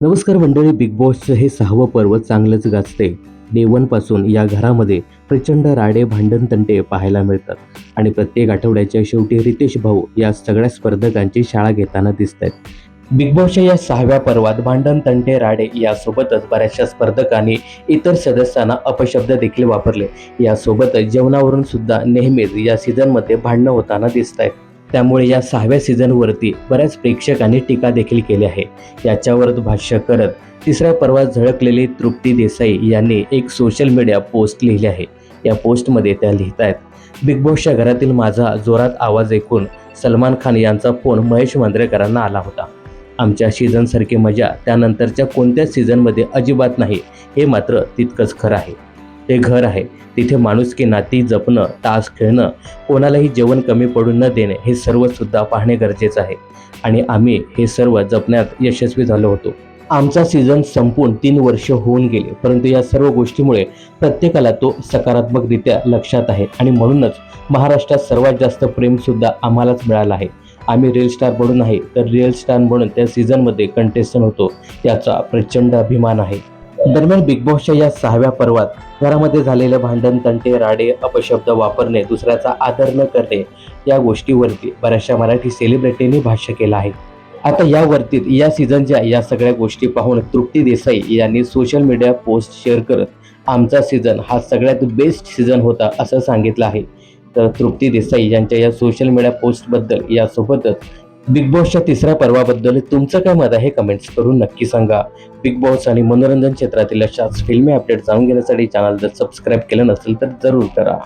नमस्कार मंडळी, बिग बॉसचं हे 6वं पर्व चांगलंच गाजते. डे 1 पासून या घरामध्ये प्रचंड राडे भांडण-तंटे पाहायला मिळतात आणि प्रत्येक आठवड्याच्या शेवटी रितेश भाऊ या सगळ्या स्पर्धकांची शाळा घेताना दिसतायत. बिग बॉसच्या या 6व्या पर्वात भांडण-तंटे, राडे यासोबतच बऱ्याचशा स्पर्धकांनी इतर सदस्यांना अपशब्द देखील वापरले. यासोबतच जेवणावरून सुद्धा नेहमीच या सीझनमध्ये भांडणं होताना दिसतायत. त्यामुळे या 6व्या सीझनवरती बऱ्याच प्रेक्षकांनी टीका देखील केली आहे. याच्यावर भाष्य करत तिसऱ्या पर्वात झळकलेली तृप्ती देसाई यांनी एक सोशल मीडिया पोस्ट लिहिली आहे. या पोस्टमध्ये त्या लिहितायत, बिग बॉसच्या घरातील माझा जोरात आवाज ऐकून सलमान खान यांचा फोन महेश मांजरेकरांना आला होता. आमच्या सीझनसारखी मजा त्यानंतरच्या कोणत्याच सीझनमध्ये अजिबात नाही, हे मात्र तितकंच खरं आहे. ते घर आहे, तिथे माणुसकी, नाती जपणं, तास खेळणं, कोणालाही जेवण कमी पडू न देणे, हे सर्व सुद्धा पाहणे गरजेचं आहे आणि आम्ही हे सर्व जपण्यात यशस्वी झालो होतो. आमचा सीझन संपून 3 वर्ष होऊन गेले, परंतु या सर्व गोष्टीमुळे प्रत्येकाला तो सकारात्मकरित्या लक्षात आहे आणि म्हणूनच महाराष्ट्रात सर्वात जास्त प्रेम सुद्धा आम्हालाच मिळालं आहे. आम्ही रील स्टार बनून नाही तर रिअल स्टार म्हणून त्या सीझनमध्ये कंटेस्टंट होतो, याचा प्रचंड अभिमान आहे. दरम्यान बिग बॉसच्या या 6व्या पर्वात घरामध्ये झालेले भांडण, तंटे, राडे, अपशब्द वापरणे, दुसऱ्याचा आदर न करणे, या गोष्टीवरती बऱ्याचशा मराठी सेलिब्रिटींनी भाष्य केलं आहे. आता यावरती या सीझनच्या या सगळ्या गोष्टी पाहून तृप्ती देसाई यांनी सोशल मीडिया पोस्ट शेअर करत आमचा सीझन हा सगळ्यात बेस्ट सीझन होता असं सांगितलं आहे. तर तृप्ती देसाई यांच्या या सोशल मीडिया पोस्टबद्दल यासोबतच बिग बॉसच्या तिसऱ्या पर्वाबद्दल तुमचं काय मत आहे, कमेंट्स करून नक्की सांगा. बिग बॉस आणि मनोरंजन क्षेत्रातील अशाच फिल्मी अपडेट जाणून घेण्यासाठी चॅनल जर सबस्क्राईब केलं नसेल तर जरूर करा.